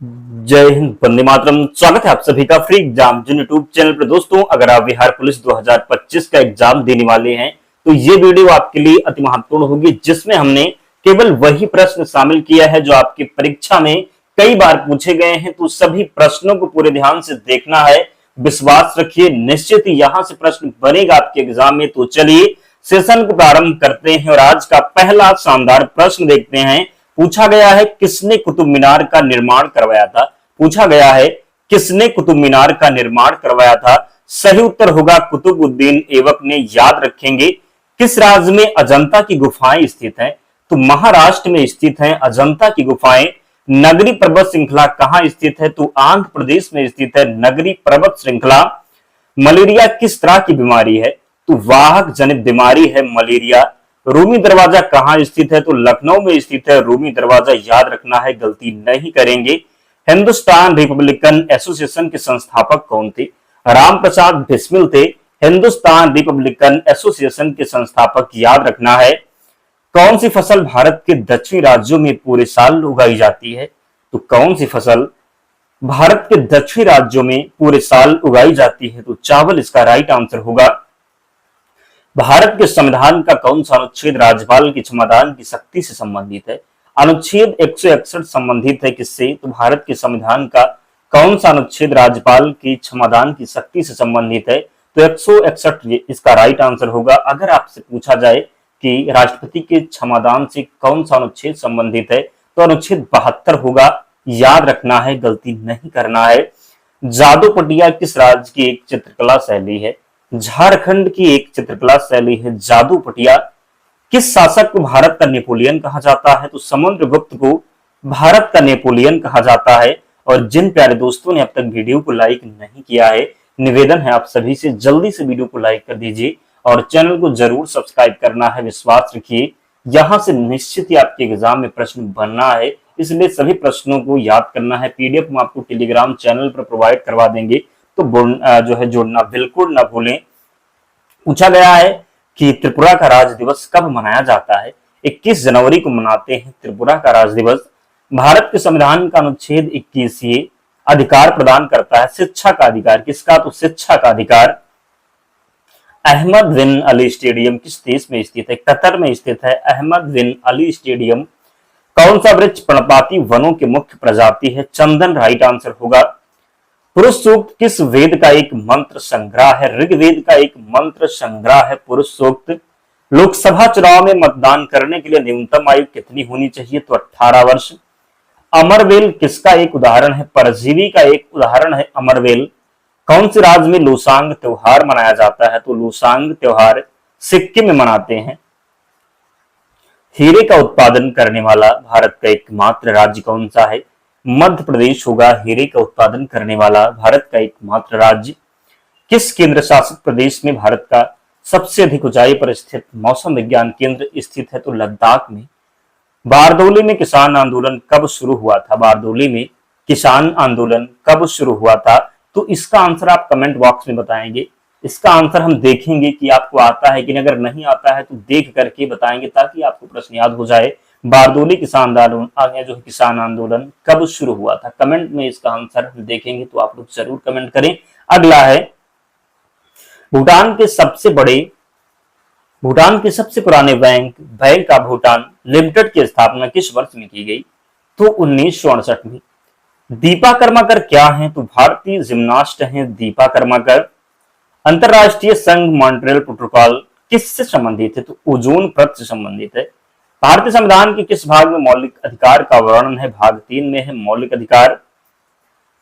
जय हिंद, वंदे मातरम। स्वागत है आप सभी का फ्री एग्जाम जिन यूट्यूब चैनल पर। दोस्तों, अगर आप बिहार पुलिस 2025 का एग्जाम देने वाले हैं तो ये वीडियो आपके लिए अति महत्वपूर्ण होगी, जिसमें हमने केवल वही प्रश्न शामिल किया है जो आपकी परीक्षा में कई बार पूछे गए हैं। तो सभी प्रश्नों को पूरे ध्यान से देखना है। विश्वास रखिए, निश्चित ही यहां से प्रश्न बनेगा आपके एग्जाम में। तो चलिए सेशन को प्रारंभ करते हैं और आज का पहला शानदार प्रश्न देखते हैं। पूछा गया है, किसने कुतुब मीनार का निर्माण करवाया था। पूछा गया है, किसने कुतुब मीनार का निर्माण करवाया था। सही उत्तर होगा कुतुबुद्दीन ऐबक ने। याद रखेंगे, किस राज्य में अजंता की गुफाएं स्थित हैं। तो महाराष्ट्र में स्थित हैं अजंता की गुफाएं। नगरी पर्वत श्रृंखला कहां स्थित है। तो आंध्र प्रदेश में स्थित है नगरी पर्वत श्रृंखला। मलेरिया किस तरह की बीमारी है। तो वाहक जनित बीमारी है मलेरिया। रूमी दरवाजा कहां स्थित है। तो लखनऊ में स्थित है रूमी दरवाजा। याद रखना है, गलती नहीं करेंगे। हिंदुस्तान रिपब्लिकन एसोसिएशन के संस्थापक कौन थे। राम प्रसाद बिस्मिल थे हिंदुस्तान रिपब्लिकन एसोसिएशन के संस्थापक। याद रखना है, कौन सी फसल भारत के दक्षिणी राज्यों में पूरे साल उगाई जाती है। तो कौन सी फसल भारत के दक्षिणी राज्यों में पूरे साल उगाई जाती है। तो चावल इसका राइट आंसर होगा। भारत के संविधान का कौन सा अनुच्छेद राज्यपाल की क्षमतान की शक्ति से संबंधित है। अनुच्छेद 161 संबंधित है किससे। तो भारत के संविधान का कौन सा अनुच्छेद राज्यपाल की क्षमतान की शक्ति से संबंधित है। तो 161 इसका राइट आंसर होगा। अगर आपसे पूछा जाए कि राष्ट्रपति के क्षमतान से कौन सा अनुच्छेद संबंधित है तो अनुच्छेद 72 होगा। याद रखना है, गलती नहीं करना है। जादू पटिया किस राज्य की एक चित्रकला शैली है। झारखंड की एक चित्रकला शैली है जादू पटिया। किस शासक को भारत का नेपोलियन कहा जाता है। तो समुद्रगुप्त को भारत का नेपोलियन कहा जाता है। और जिन प्यारे दोस्तों ने अब तक वीडियो को लाइक नहीं किया है, निवेदन है आप सभी से जल्दी से वीडियो को लाइक कर दीजिए और चैनल को जरूर सब्सक्राइब करना है। विश्वास रखिए, यहां से निश्चित ही आपके एग्जाम में प्रश्न बनना है, इसलिए सभी प्रश्नों को याद करना है। पीडीएफ हम आपको टेलीग्राम चैनल पर प्रोवाइड करवा देंगे, तो जो है जोड़ना बिल्कुल ना भूलें। पूछा गया है कि त्रिपुरा का राज्य दिवस कब मनाया जाता है। 21 जनवरी को मनाते हैं त्रिपुरा का राज्य दिवस। भारत के संविधान का अनुच्छेद 21 अधिकार प्रदान करता है शिक्षा का अधिकार। किसका। तो शिक्षा का अधिकार। अहमद बिन अली स्टेडियम किस देश में स्थित है। कतर में स्थित है अहमद बिन अली स्टेडियम। कौन सा वृक्ष पर्णपाती वनों की मुख्य प्रजाति है। चंदन राइट आंसर होगा। पुरुष सूक्त किस वेद का एक मंत्र संग्रह है। ऋग्वेद का एक मंत्र संग्रह है पुरुष सूक्त। लोकसभा चुनाव में मतदान करने के लिए न्यूनतम आयु कितनी होनी चाहिए। तो 18 वर्ष। अमरवेल किसका एक उदाहरण है। परजीवी का एक उदाहरण है अमरवेल। कौन से राज्य में लोसांग त्योहार मनाया जाता है। तो लोसांग त्योहार सिक्किम में मनाते हैं। हीरे का उत्पादन करने वाला भारत का एकमात्र राज्य कौन सा है। मध्य प्रदेश होगा हीरे का उत्पादन करने वाला भारत का एकमात्र राज्य। किस केंद्र शासित प्रदेश में भारत का सबसे अधिक ऊंचाई पर स्थित मौसम विज्ञान केंद्र स्थित है। तो लद्दाख में। बारदोली में किसान आंदोलन कब शुरू हुआ था। बारदोली में किसान आंदोलन कब शुरू हुआ था। तो इसका आंसर आप कमेंट बॉक्स में बताएंगे। इसका आंसर हम देखेंगे कि आपको आता है कि अगर नहीं आता है तो देख करके बताएंगे, ताकि आपको प्रश्न याद हो जाए। बारदोली किसान आंदोलन जो किसान आंदोलन कब शुरू हुआ था। कमेंट में इसका आंसर हम देखेंगे, तो आप लोग जरूर कमेंट करें। अगला है, भूटान के सबसे पुराने बैंक ऑफ भूटान लिमिटेड की स्थापना किस वर्ष में की गई। तो 1968 में। दीपा कर्माकर क्या है। तो भारतीय जिम्नास्ट हैं दीपा कर्माकर। अंतरराष्ट्रीय संघ मॉन्ट्रियल प्रोटोकॉल किससे संबंधित है। तो ओजोन परत से संबंधित है। भारतीय संविधान के किस भाग में मौलिक अधिकार का वर्णन है। भाग 3 में है मौलिक अधिकार।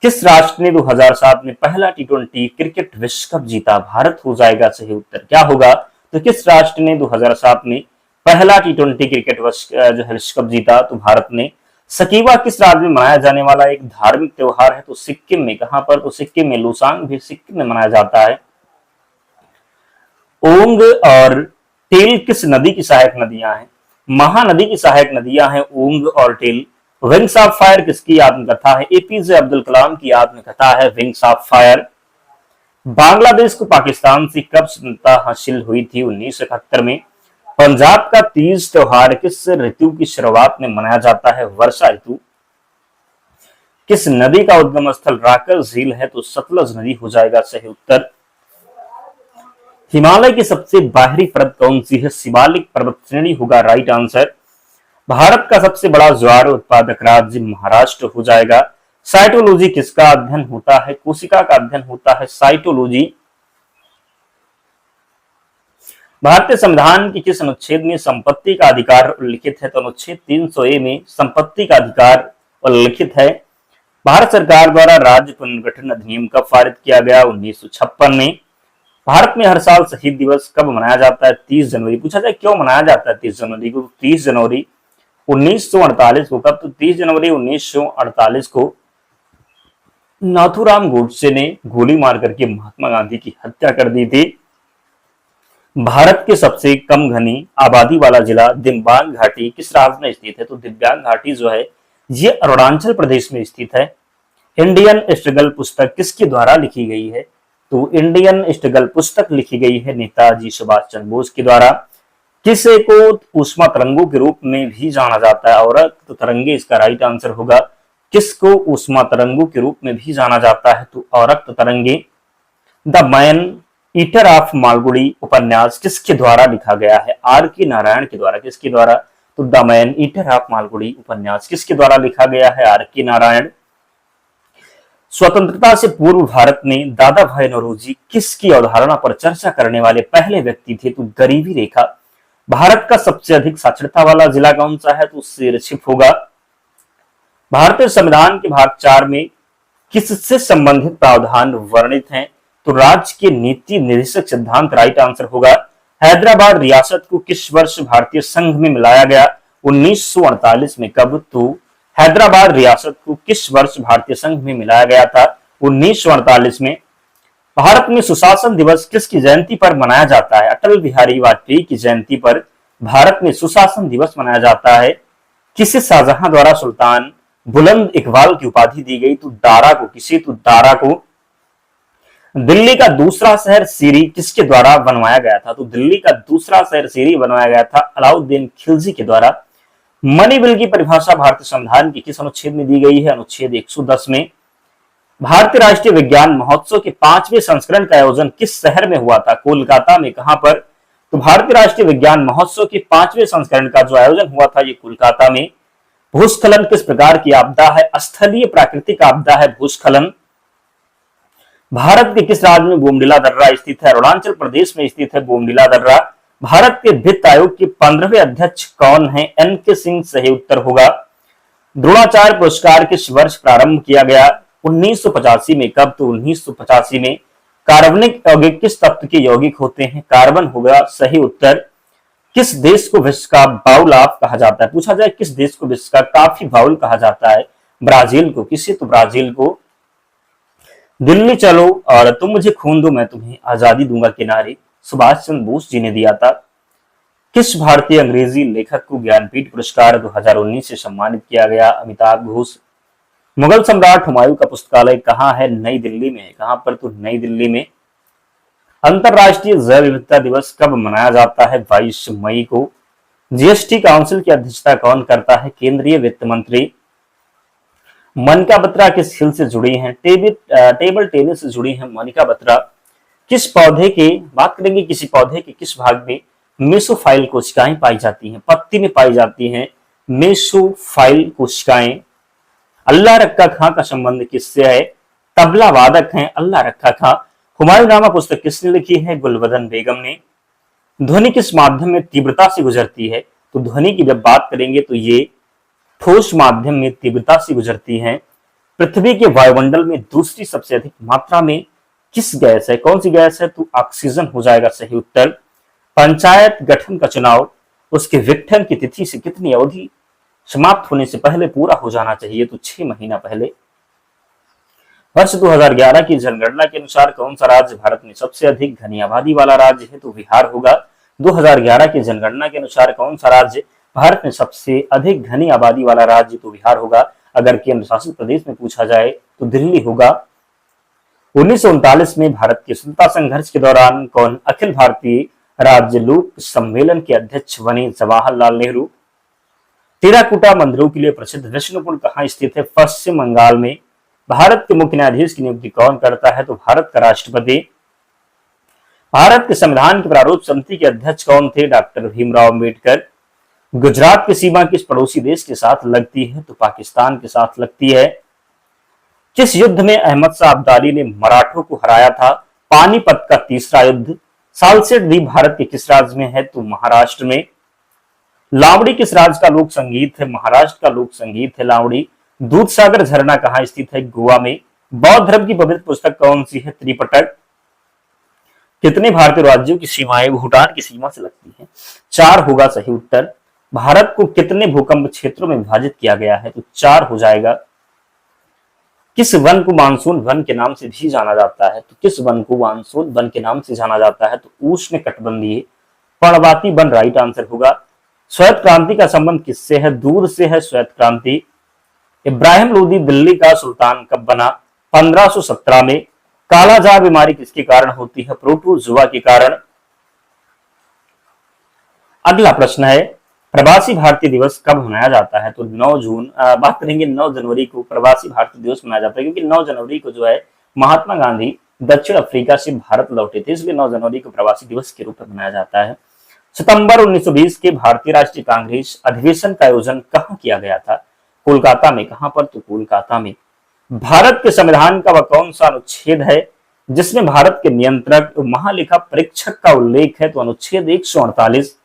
किस राष्ट्र ने 2007 में पहला टी20 क्रिकेट विश्व कप जीता। भारत हो जाएगा सही उत्तर। क्या होगा। तो किस राष्ट्र ने 2007 में पहला टी20 क्रिकेट विश्व कप जीता। तो भारत ने। सकीवा किस राज्य में मनाया जाने वाला एक धार्मिक त्योहार है। तो सिक्किम में। कहां पर। तो सिक्किम में। लोसांग भी सिक्किम में मनाया जाता है। ओंग और टेल किस नदी की सहायक नदियां हैं। महानदी की सहायक नदियां हैं ओंग और टेल। विंग्स ऑफ फायर किसकी आत्मकथा है। एपीजे अब्दुल कलाम की आत्मकथा है विंग्स ऑफ फायर। बांग्लादेश को पाकिस्तान से कब स्वतंत्रता हासिल हुई थी। 1971 में। पंजाब का तीज त्योहार किस ऋतु की शुरुआत में मनाया जाता है। वर्षा ऋतु। किस नदी का उद्गम स्थल राकर झील है? तो सतलज नदी हो जाएगा सही उत्तर। हिमालय की सबसे बाहरी परत कौन सी है? शिवालिक पर्वत श्रेणी होगा राइट आंसर। भारत का सबसे बड़ा ज्वार उत्पादक राज्य महाराष्ट्र हो जाएगा। साइटोलॉजी किसका अध्ययन होता है? कोशिका का अध्ययन होता है साइटोलॉजी। भारतीय संविधान के किस अनुच्छेद में संपत्ति का अधिकार उल्लिखित है? तो अनुच्छेद 300A में संपत्ति का अधिकार उल्लिखित है। भारत सरकार द्वारा राज्य पुनर्गठन अधिनियम कब पारित किया गया? 1956 में। भारत में हर साल शहीद दिवस कब मनाया जाता है? 30 जनवरी। पूछा जाए क्यों मनाया जाता है 30 जनवरी को? 30 जनवरी 1948 को। कब? तो 30 जनवरी 1948 को नाथूराम गोडसे ने गोली मार करके महात्मा गांधी की हत्या कर दी थी। भारत के सबसे कम घनी आबादी वाला जिला दिबांग घाटी किस राज्य में स्थित है? तो दिबांग घाटी जो है ये अरुणाचल प्रदेश में स्थित है। इंडियन स्ट्रगल पुस्तक किसके द्वारा लिखी गई है? तो इंडियन स्ट्रगल पुस्तक लिखी गई है नेताजी सुभाष चंद्र बोस के द्वारा। किसे को ऊष्मा तरंगों के रूप में भी जाना जाता है? अवरक्त तरंगे इसका राइट आंसर होगा। किसको ऊष्मा तरंगों के रूप में भी जाना जाता है? तो अवरक्त तरंगे। The man eater of Malgudi उपन्यास किसके द्वारा लिखा गया है? R.K. नारायण के द्वारा। किसके द्वारा? तो the man eater of Malgudi उपन्यास किसके द्वारा लिखा गया है? R.K. नारायण। स्वतंत्रता से पूर्व भारत में दादा भाई नौरोजी किसकी अवधारणा पर चर्चा करने वाले पहले व्यक्ति थे? तो गरीबी रेखा। भारत का सबसे अधिक साक्षरता वाला जिला कौन सा है? तो सिरछिप होगा। भारतीय संविधान के भाग 4 में किससे संबंधित प्रावधान वर्णित हैं? तो राज्य के नीति निर्देशक सिद्धांत राइट आंसर होगा। हैदराबाद रियासत को किस वर्ष भारतीय संघ में मिलाया गया? 1948 में। कब? तो हैदराबाद रियासत को किस वर्ष भारतीय संघ में मिलाया गया था? 1948 में। भारत में सुशासन दिवस किसकी जयंती पर मनाया जाता है? अटल बिहारी वाजपेयी की जयंती पर भारत में सुशासन दिवस मनाया जाता है। किसे शाहजहां द्वारा सुल्तान बुलंद इकबाल की उपाधि दी गई? तो दारा को। किसे? तो दारा को। दिल्ली का दूसरा शहर सीरी किसके द्वारा बनवाया गया था? तो दिल्ली का दूसरा शहर सीरी बनवाया गया था अलाउद्दीन खिलजी के द्वारा। मनी बिल की परिभाषा भारतीय संविधान के किस अनुच्छेद में दी गई है? अनुच्छेद 110 में। भारतीय राष्ट्रीय विज्ञान महोत्सव के 5वें संस्करण का आयोजन किस शहर में हुआ था? कोलकाता में। कहां पर? तो भारतीय राष्ट्रीय विज्ञान महोत्सव के 5वें संस्करण का जो आयोजन हुआ था ये कोलकाता में। भूस्खलन किस प्रकार की आपदा है? स्थलीय प्राकृतिक आपदा है भूस्खलन। भारत के किस राज्य में बोमडिला दर्रा स्थित है? अरुणाचल प्रदेश में स्थित है बोमडिला दर्रा। भारत के वित्त आयोग के 15वें अध्यक्ष कौन है? N.K. सिंह सही उत्तर होगा। द्रोणाचार्य पुरस्कार किस वर्ष प्रारंभ किया गया? 1985 में। कब? तो 1985 में। कार्बनिक यौगिक किस तत्व के यौगिक होते हैं? कार्बन होगा सही उत्तर। किस देश को विश्व का बाउल ऑफ कहा जाता है? पूछा जाए किस देश को विश्व का कॉफी बाउल कहा जाता है? ब्राजील को। किसे? तो ब्राजील को। दिल्ली चलो और तुम मुझे खून दो मैं तुम्हें आजादी दूंगा के नारे सुभाष चंद्र बोस जी ने दिया था। किस भारतीय अंग्रेजी लेखक को ज्ञानपीठ पुरस्कार 2019 से सम्मानित किया गया? अमिताभ घोष। मुगल सम्राट हुमायूं का पुस्तकालय कहाँ है? नई दिल्ली में। कहां पर? तो नई दिल्ली में। अंतरराष्ट्रीय जैव विविधता दिवस कब मनाया जाता है? 22 मई को। जीएसटी काउंसिल की अध्यक्षता कौन करता है? केंद्रीय वित्त मंत्री। मनिका बत्रा किस खेल से जुड़ी हैं? टेबल टेनिस से जुड़ी हैं मनिका बत्रा। किस पौधे के बात करेंगे? किसी पौधे के किस भाग में मेसोफाइल कोशिकाएं पाई जाती हैं? पत्ती में पाई जाती हैं मेसोफाइल कोशिकाएं। अल्लाह रखा खां का संबंध किससे है? तबला वादक हैं अल्लाह रखा खां। हुमायूंनामा पुस्तक किसने लिखी है? गुलबदन बेगम ने। ध्वनि किस माध्यम में तीव्रता से गुजरती है? तो ध्वनि की जब बात करेंगे तो ये ठोस माध्यम में तीव्रता से गुजरती हैं। पृथ्वी के वायुमंडल में दूसरी सबसे अधिक मात्रा में किस गैस है? कौन सी गैस है? तो ऑक्सीजन हो जाएगा सही उत्तर। पंचायत गठन का चुनाव उसके विघटन की तिथि से कितनी अवधि समाप्त होने से पहले पूरा हो जाना चाहिए? तो 6 महीना पहले। वर्ष 2011 की जनगणना के अनुसार कौन सा राज्य भारत में सबसे अधिक घनी आबादी वाला राज्य है? तो बिहार होगा। 2011 की जनगणना के अनुसार कौन सा राज्य भारत में सबसे अधिक घनी आबादी वाला राज्य? तो बिहार होगा। अगर केंद्र शासित प्रदेश में पूछा जाए तो दिल्ली होगा। 1939 में भारत के स्वतंत्रता संघर्ष के दौरान कौन अखिल भारतीय राज्य लोक सम्मेलन के अध्यक्ष बने? जवाहरलाल नेहरू। टेराकोटा मंदिरों के लिए प्रसिद्ध विष्णुपुर कहाँ स्थित है? पश्चिम बंगाल में। भारत के मुख्य न्यायाधीश की नियुक्ति कौन करता है? तो भारत का राष्ट्रपति। भारत के संविधान की प्रारूप समिति के अध्यक्ष कौन थे? डॉक्टर भीमराव अम्बेडकर। गुजरात की सीमा किस पड़ोसी देश के साथ लगती है? तो पाकिस्तान के साथ लगती है। किस युद्ध में अहमद शाह अब्दाली ने मराठों को हराया था? पानीपत का तीसरा युद्ध। सालसेट द्वीप भारत के किस राज्य में है? तो महाराष्ट्र में। लावड़ी किस राज्य का लोक संगीत है? महाराष्ट्र का लोक संगीत है लावड़ी। दूधसागर झरना कहाँ स्थित है? गोवा में। बौद्ध धर्म की पवित्र पुस्तक कौन सी है? त्रिपिटक। कितने भारतीय राज्यों की सीमाएं भूटान की सीमा से लगती हैं? 4 होगा सही उत्तर। भारत को कितने भूकंप क्षेत्रों में विभाजित किया गया है? तो 4 हो जाएगा। किस वन को मानसून वन के नाम से भी जाना जाता है? तो किस वन को मानसून वन के नाम से जाना जाता है? तो उष्ण कटिबंधीय पर्णपाती वन राइट आंसर होगा। श्वेत क्रांति का संबंध किससे है? दूध से है श्वेत क्रांति। इब्राहिम लोदी दिल्ली का सुल्तान कब बना? 1517 में। कालाजार बीमारी किसके कारण होती है? प्रोटोजुआ के कारण। अगला प्रश्न है, प्रवासी भारतीय दिवस कब मनाया जाता है? तो 9 जून। बात करेंगे 9 जनवरी को प्रवासी भारतीय दिवस मनाया जाता है, क्योंकि 9 जनवरी को जो है महात्मा गांधी दक्षिण अफ्रीका से भारत लौटे थे, इसलिए 9 जनवरी को प्रवासी दिवस के रूप में मनाया जाता है। सितंबर 1920 के भारतीय राष्ट्रीय कांग्रेस अधिवेशन का आयोजन कहाँ किया गया था? कोलकाता में। कहां पर? तो कोलकाता में। भारत के संविधान का वह कौन सा अनुच्छेद है जिसमें भारत के नियंत्रक महालेखा परीक्षक का उल्लेख है? तो अनुच्छेद 148।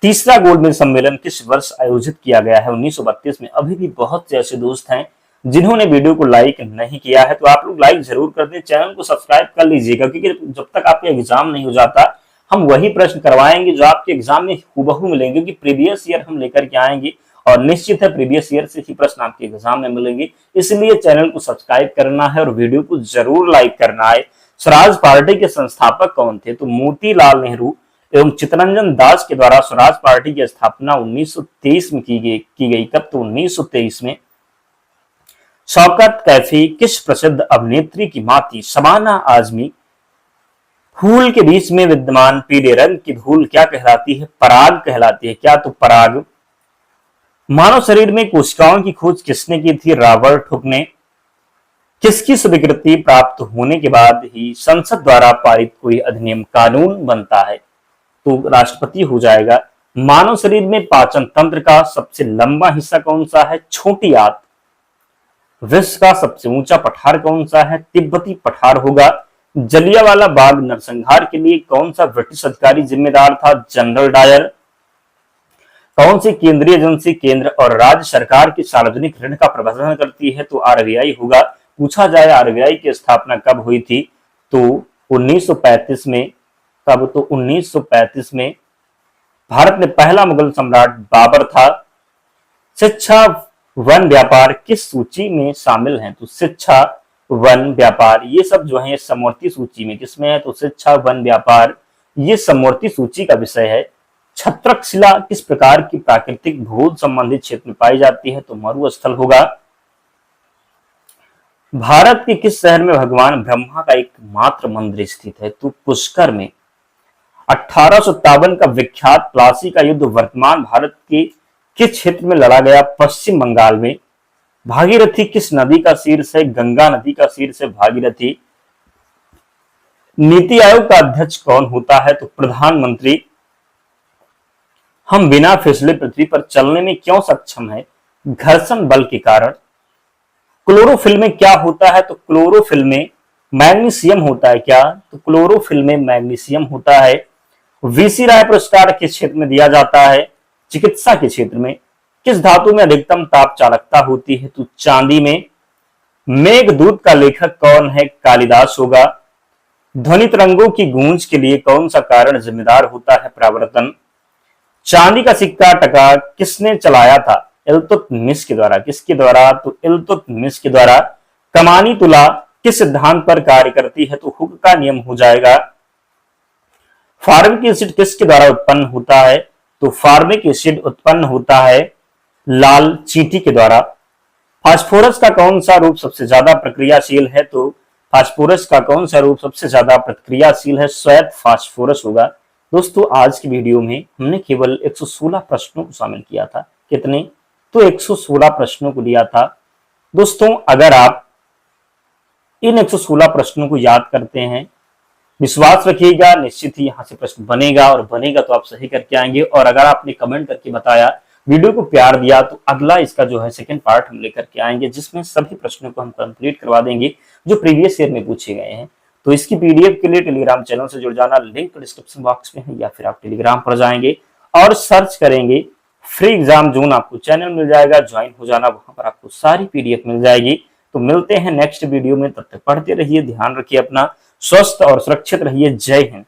तीसरा गोल्डमेन सम्मेलन किस वर्ष आयोजित किया गया है? 1932 में। अभी भी बहुत से ऐसे दोस्त हैं जिन्होंने वीडियो को लाइक नहीं किया है, तो आप लोग लाइक जरूर कर दें, चैनल को सब्सक्राइब कर लीजिएगा, क्योंकि जब तक आपका एग्जाम नहीं हो जाता हम वही प्रश्न करवाएंगे जो आपके एग्जाम में हूबहू मिलेंगे, क्योंकि प्रीवियस ईयर हम लेकर के आएंगे और निश्चित है प्रीवियस ईयर से ही प्रश्न आपके एग्जाम में मिलेंगे। इसलिए चैनल को सब्सक्राइब करना है और वीडियो को जरूर लाइक करना है। स्वराज पार्टी के संस्थापक कौन थे? तो मोतीलाल नेहरू एवं चित्तरंजन दास के द्वारा स्वराज पार्टी की स्थापना 1923 में की गई। कब? तो 1923 में। शौकत कैफी किस प्रसिद्ध अभिनेत्री की मां थी? शबाना आजमी। फूल के बीच में विद्यमान पीले रंग की धूल क्या कहलाती है? पराग कहलाती है। क्या? तो पराग। मानव शरीर में कोशिकाओं की खोज किसने की थी? रॉबर्ट हुक ने। किसकी स्वीकृति प्राप्त होने के बाद ही संसद द्वारा पारित कोई अधिनियम कानून बनता है? तो राष्ट्रपति हो जाएगा। मानव शरीर में पाचन तंत्र का सबसे लंबा हिस्सा कौन सा है? छोटी आंत। विश्व का सबसे ऊंचा पठार कौन सा है? तिब्बती पठार होगा। जलियांवाला बाग नरसंहार के लिए कौन सा ब्रिटिश अधिकारी जिम्मेदार था? General Dyer. कौन सी केंद्रीय एजेंसी केंद्र और राज्य सरकार की सार्वजनिक ऋण का प्रबंधन करती है? तो आरबीआई होगा। पूछा जाए आरबीआई की स्थापना कब हुई थी? तो 1935 में। कब? तो 1935 में। भारत में पहला मुगल सम्राट बाबर था। शिक्षा वन व्यापार किस सूची में शामिल हैं? तो शिक्षा वन व्यापार ये सब जो है समवर्ती सूची में। किसमें है? तो शिक्षा वन व्यापार ये समवर्ती सूची का विषय है। छत्रकशिला किस प्रकार की प्राकृतिक भूगोल संबंधित क्षेत्र में पाई जाती है? तो मरुस्थल होगा। भारत के किस शहर में भगवान ब्रह्मा का एकमात्र मंदिर स्थित है? तो पुष्कर में। 1857 का विख्यात प्लासी का युद्ध वर्तमान भारत के किस क्षेत्र में लड़ा गया? पश्चिम बंगाल में। भागीरथी किस नदी का शीर्ष है? गंगा नदी का शीर्ष है भागीरथी। नीति आयोग का अध्यक्ष कौन होता है? तो प्रधानमंत्री। हम बिना फिसले पृथ्वी पर चलने में क्यों सक्षम है? घर्षण बल के कारण। क्लोरोफिल में क्या होता है? तो क्लोरोफिल में मैग्नीशियम होता है। क्या? तो क्लोरोफिल में मैग्नीशियम होता है। वीसी राय पुरस्कार किस क्षेत्र में दिया जाता है? चिकित्सा के क्षेत्र में। किस धातु में अधिकतम ताप चालकता होती है? तो चांदी में। मेघदूत का लेखक कौन है? कालिदास होगा। ध्वनि तरंगों की गूंज के लिए कौन सा कारण जिम्मेदार होता है? परावर्तन। चांदी का सिक्का टका किसने चलाया था? इल्तुतमिश के द्वारा। किसके द्वारा? तो इल्तुतमिश के द्वारा। कमानी तुला किस सिद्धांत पर कार्य करती है? तो हुक का नियम हो जाएगा। फार्मिक एसिड किसके द्वारा उत्पन्न होता है? तो फार्मिक एसिड उत्पन्न होता है लाल चींटी के द्वारा। फास्फोरस का कौन सा रूप सबसे ज्यादा प्रक्रियाशील है? तो फास्फोरस का कौन सा रूप सबसे ज्यादा प्रक्रियाशील है? श्वेत फास्फोरस होगा। दोस्तों आज की वीडियो में हमने केवल 116 प्रश्नों को शामिल किया था। कितने? तो 116 प्रश्नों को लिया था। दोस्तों अगर आप इन 116 प्रश्नों को याद करते हैं, विश्वास रखिएगा निश्चित ही यहाँ से प्रश्न बनेगा, और बनेगा तो आप सही करके आएंगे। और अगर आपने कमेंट करके बताया, वीडियो को प्यार दिया, तो अगला इसका जो है सेकंड पार्ट हम लेकर के आएंगे, जिसमें सभी प्रश्नों को हम कंप्लीट करवा देंगे जो प्रीवियस ईयर में पूछे गए हैं। तो इसकी पीडीएफ के लिए टेलीग्राम चैनल से जुड़ जाना, लिंक डिस्क्रिप्शन बॉक्स में है, या फिर आप टेलीग्राम पर जाएंगे और सर्च करेंगे फ्री एग्जाम जोन, आपको चैनल मिल जाएगा, ज्वाइन हो जाना, वहां पर आपको सारी पीडीएफ मिल जाएगी। तो मिलते हैं नेक्स्ट वीडियो में, तब तक पढ़ते रहिए, ध्यान रखिए अपना, स्वस्थ और सुरक्षित रहिए। जय हिंद।